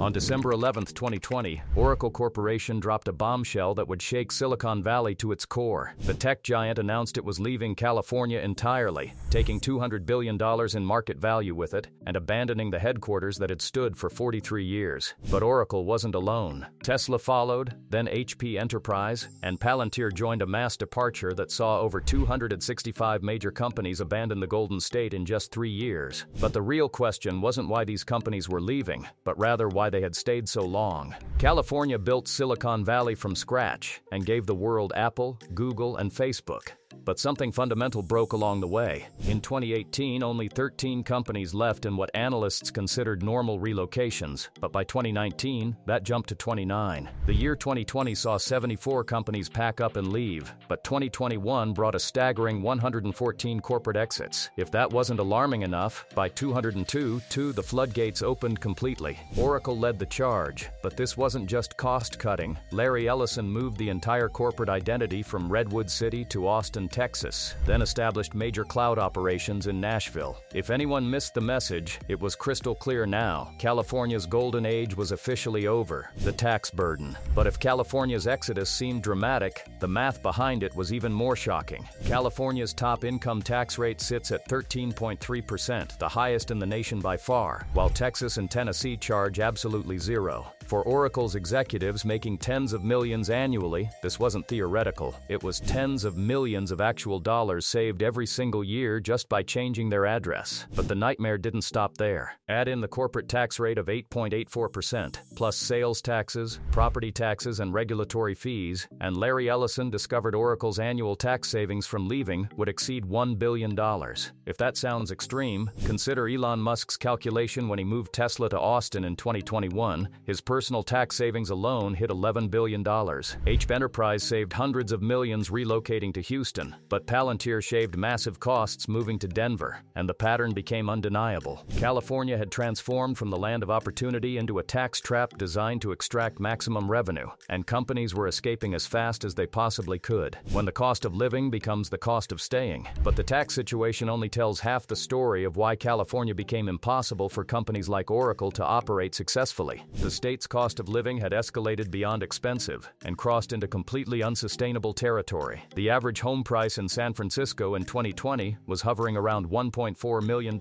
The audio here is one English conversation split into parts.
On December 11, 2020, Oracle Corporation dropped a bombshell that would shake Silicon Valley to its core. The tech giant announced it was leaving California entirely, taking $200 billion in market value with it, and abandoning the headquarters that had stood for 43 years. But Oracle wasn't alone. Tesla followed, then HP Enterprise, and Palantir joined a mass departure that saw over 265 major companies abandon the Golden State in just 3 years. But the real question wasn't why these companies were leaving, but rather why they had stayed so long. California built Silicon Valley from scratch and gave the world Apple, Google, and Facebook. But something fundamental broke along the way. In 2018, only 13 companies left in what analysts considered normal relocations, but by 2019, that jumped to 29. The year 2020 saw 74 companies pack up and leave, but 2021 brought a staggering 114 corporate exits. If that wasn't alarming enough, by 202, the floodgates opened completely. Oracle led the charge, but this wasn't just cost-cutting. Larry Ellison moved the entire corporate identity from Redwood City to Austin, Texas, then established major cloud operations in Nashville. If anyone missed the message, it was crystal clear now. California's golden age was officially over. The tax burden. But if California's exodus seemed dramatic, the math behind it was even more shocking. California's top income tax rate sits at 13.3%, the highest in the nation by far, while Texas and Tennessee charge absolutely zero. For Oracle's executives making tens of millions annually, this wasn't theoretical. It was tens of millions of actual dollars saved every single year just by changing their address. But the nightmare didn't stop there. Add in the corporate tax rate of 8.84%, plus sales taxes, property taxes, and regulatory fees, and Larry Ellison discovered Oracle's annual tax savings from leaving would exceed $1 billion. If that sounds extreme, consider Elon Musk's calculation when he moved Tesla to Austin in 2021. His personal tax savings alone hit $11 billion. HP Enterprise saved hundreds of millions relocating to Houston, but Palantir shaved massive costs moving to Denver, and the pattern became undeniable. California had transformed from the land of opportunity into a tax trap designed to extract maximum revenue, and companies were escaping as fast as they possibly could, when the cost of living becomes the cost of staying. But the tax situation only tells half the story of why California became impossible for companies like Oracle to operate successfully. The state's cost of living had escalated beyond expensive and crossed into completely unsustainable territory. The average home price in San Francisco in 2020 was hovering around $1.4 million,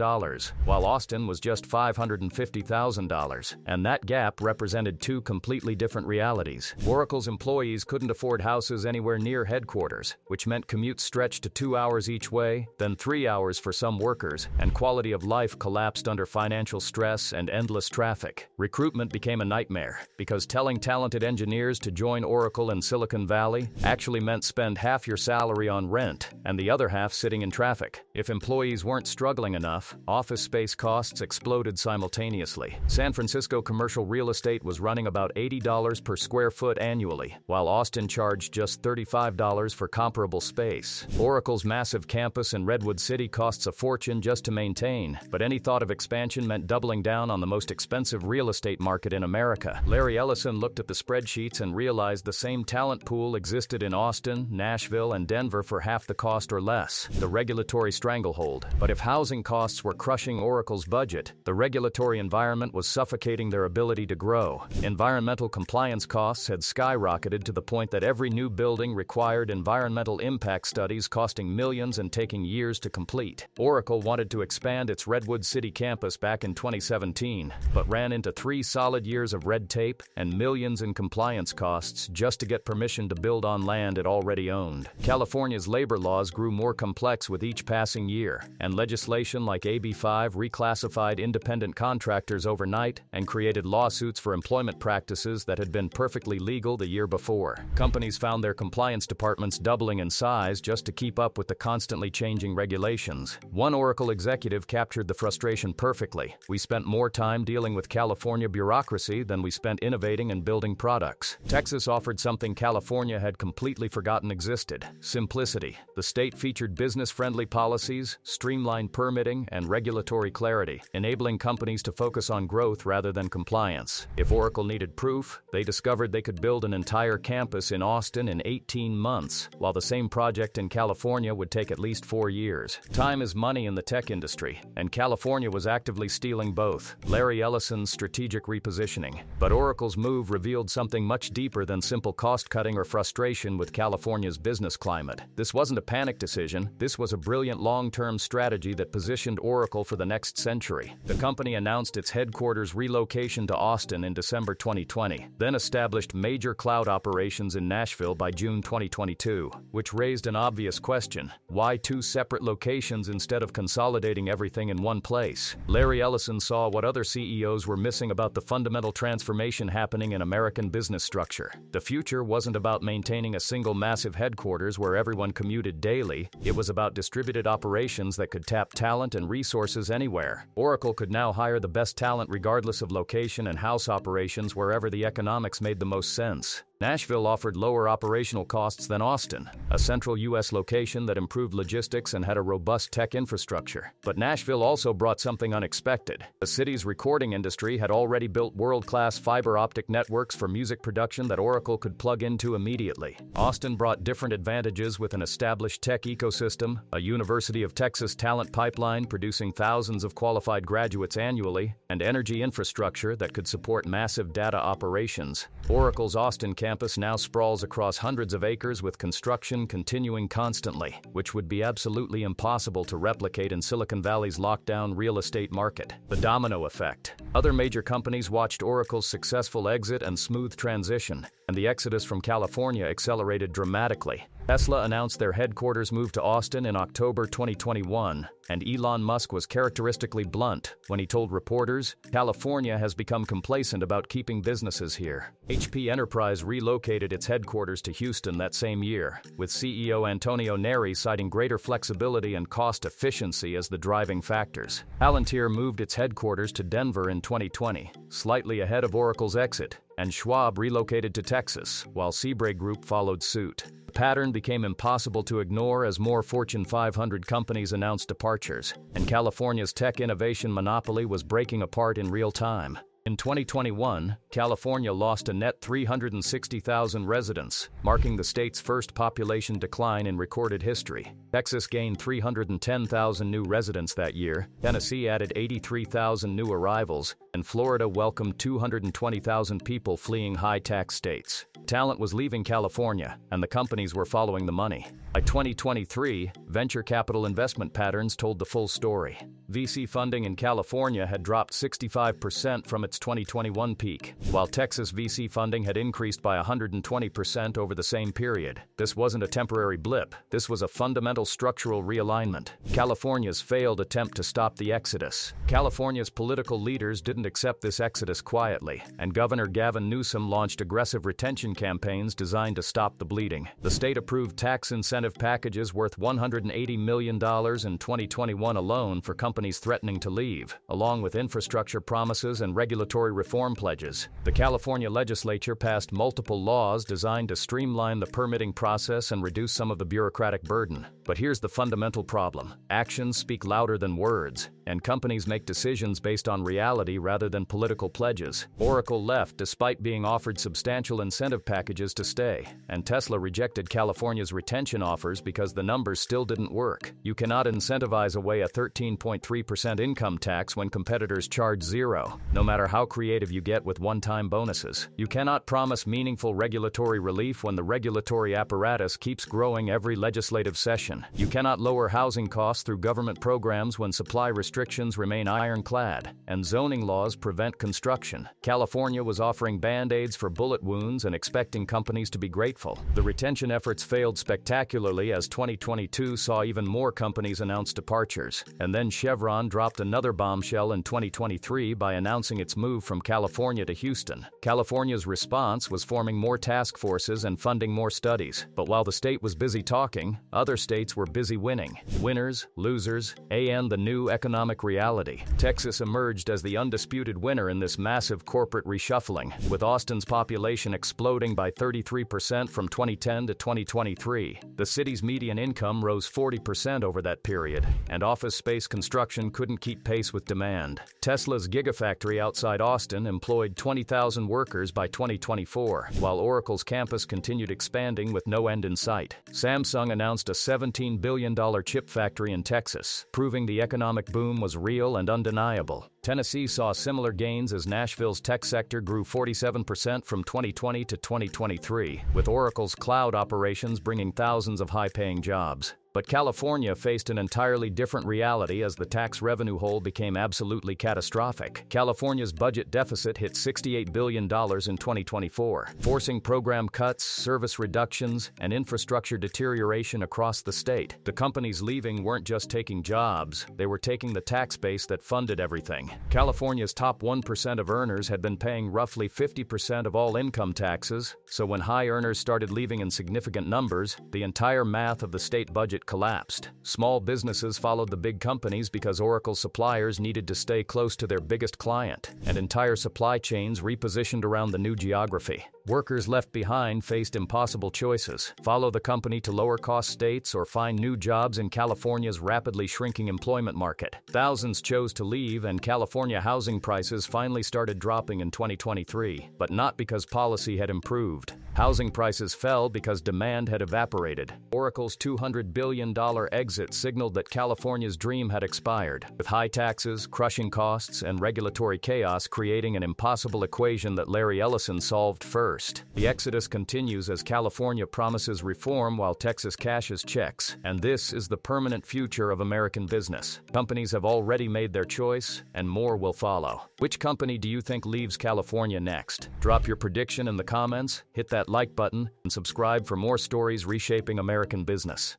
while Austin was just $550,000, and that gap represented two completely different realities. Oracle's employees couldn't afford houses anywhere near headquarters, which meant commutes stretched to 2 hours each way, then 3 hours for some workers, and quality of life collapsed under financial stress and endless traffic. Recruitment became a nightmare, because telling talented engineers to join Oracle in Silicon Valley actually meant spend half your salary on rent and the other half sitting in traffic. If employees weren't struggling enough, office space costs exploded simultaneously. San Francisco commercial real estate was running about $80 per square foot annually, while Austin charged just $35 for comparable space. Oracle's massive campus in Redwood City costs a fortune just to maintain, but any thought of expansion meant doubling down on the most expensive real estate market in America. Larry Ellison looked at the spreadsheets and realized the same talent pool existed in Austin, Nashville, and Denver for half the cost or less. The regulatory stranglehold. But if housing costs were crushing Oracle's budget, the regulatory environment was suffocating their ability to grow. Environmental compliance costs had skyrocketed to the point that every new building required environmental impact studies costing millions and taking years to complete. Oracle wanted to expand its Redwood City campus back in 2017, but ran into 3 solid years of red tape and millions in compliance costs just to get permission to build on land it already owned. California's labor laws grew more complex with each passing year, and legislation like AB 5 reclassified independent contractors overnight and created lawsuits for employment practices that had been perfectly legal the year before. Companies found their compliance departments doubling in size just to keep up with the constantly changing regulations. One Oracle executive captured the frustration perfectly. "We spent more time dealing with California bureaucracy than we spent innovating and building products." Texas offered something California had completely forgotten existed: simplicity. The state featured business-friendly policies, streamlined permitting, and regulatory clarity, enabling companies to focus on growth rather than compliance. If Oracle needed proof, they discovered they could build an entire campus in Austin in 18 months, while the same project in California would take at least 4 years. Time is money in the tech industry, and California was actively stealing both. Larry Ellison's strategic repositioning. But Oracle's move revealed something much deeper than simple cost-cutting or frustration with California's business climate. This wasn't a panic decision, this was a brilliant long-term strategy that positioned Oracle for the next century. The company announced its headquarters relocation to Austin in December 2020, then established major cloud operations in Nashville by June 2022, which raised an obvious question: why two separate locations instead of consolidating everything in one place? Larry Ellison saw what other CEOs were missing about the fundamental transformation happening in American business structure. The future wasn't about maintaining a single massive headquarters where everyone commuted daily. It was about distributed operations that could tap talent and resources anywhere. Oracle could now hire the best talent regardless of location and house operations wherever the economics made the most sense. Nashville offered lower operational costs than Austin, a central U.S. location that improved logistics and had a robust tech infrastructure. But Nashville also brought something unexpected. The city's recording industry had already built world-class fiber optic networks for music production that Oracle could plug into immediately. Austin brought different advantages with an established tech ecosystem, a University of Texas talent pipeline producing thousands of qualified graduates annually, and energy infrastructure that could support massive data operations. Oracle's Austin campus now sprawls across hundreds of acres with construction continuing constantly, which would be absolutely impossible to replicate in Silicon Valley's lockdown real estate market. The domino effect. Other major companies watched Oracle's successful exit and smooth transition, and the exodus from California accelerated dramatically. Tesla announced their headquarters move to Austin in October 2021, and Elon Musk was characteristically blunt when he told reporters, "California has become complacent about keeping businesses here." HP Enterprise relocated its headquarters to Houston that same year, with CEO Antonio Neri citing greater flexibility and cost efficiency as the driving factors. Palantir moved its headquarters to Denver in 2020, slightly ahead of Oracle's exit, and Schwab relocated to Texas, while Seabury Group followed suit. The pattern became impossible to ignore as more Fortune 500 companies announced departures, and California's tech innovation monopoly was breaking apart in real time. In 2021, California lost a net 360,000 residents, marking the state's first population decline in recorded history. Texas gained 310,000 new residents that year, Tennessee added 83,000 new arrivals, and Florida welcomed 220,000 people fleeing high-tax states. Talent was leaving California, and the companies were following the money. By 2023, venture capital investment patterns told the full story. VC funding in California had dropped 65% from its 2021 peak, while Texas VC funding had increased by 120% over the same period. This wasn't a temporary blip, this was a fundamental structural realignment. California's failed attempt to stop the exodus. California's political leaders didn't accept this exodus quietly, and Governor Gavin Newsom launched aggressive retention campaigns designed to stop the bleeding. The state approved tax incentive packages worth $180 million in 2021 alone for companies threatening to leave, along with infrastructure promises and regulatory reform pledges. The California legislature passed multiple laws designed to streamline the permitting process and reduce some of the bureaucratic burden. But here's the fundamental problem. Actions speak louder than words, and companies make decisions based on reality rather than political pledges. Oracle left despite being offered substantial incentive packages to stay, and Tesla rejected California's retention offers because the numbers still didn't work. You cannot incentivize away a 13.3% income tax when competitors charge zero, no matter how creative you get with one-time bonuses. You cannot promise meaningful regulatory relief when the regulatory apparatus keeps growing every legislative session. You cannot lower housing costs through government programs when supply restrictions remain ironclad, and zoning laws prevent construction. California was offering band-aids for bullet wounds and expecting companies to be grateful. The retention efforts failed spectacularly as 2022 saw even more companies announce departures. And then Chevron dropped another bombshell in 2023 by announcing its move from California to Houston. California's response was forming more task forces and funding more studies. But while the state was busy talking, other states were busy winning. Winners, losers, and the new economic reality. Texas emerged as the undisputed winner in this massive corporate reshuffling, with Austin's population exploding by 33% from 2010 to 2023. The city's median income rose 40% over that period, and office space construction couldn't keep pace with demand. Tesla's Gigafactory outside Austin employed 20,000 workers by 2024, while Oracle's campus continued expanding with no end in sight. Samsung announced a $17 billion chip factory in Texas, proving the economic boom boom was real and undeniable. Tennessee saw similar gains as Nashville's tech sector grew 47% from 2020 to 2023, with Oracle's cloud operations bringing thousands of high-paying jobs. But California faced an entirely different reality as the tax revenue hole became absolutely catastrophic. California's budget deficit hit $68 billion in 2024, forcing program cuts, service reductions, and infrastructure deterioration across the state. The companies leaving weren't just taking jobs, they were taking the tax base that funded everything. California's top 1% of earners had been paying roughly 50% of all income taxes, so when high earners started leaving in significant numbers, the entire math of the state budget collapsed. Small businesses followed the big companies because Oracle suppliers needed to stay close to their biggest client, and entire supply chains repositioned around the new geography. Workers left behind faced impossible choices: follow the company to lower-cost states or find new jobs in California's rapidly shrinking employment market. Thousands chose to leave, and California housing prices finally started dropping in 2023, but not because policy had improved. Housing prices fell because demand had evaporated. Oracle's $200 billion exit signaled that California's dream had expired, with high taxes, crushing costs, and regulatory chaos creating an impossible equation that Larry Ellison solved first. The exodus continues as California promises reform while Texas cashes checks, and this is the permanent future of American business. Companies have already made their choice, and more will follow. Which company do you think leaves California next? Drop your prediction in the comments, hit that like button, and subscribe for more stories reshaping American business.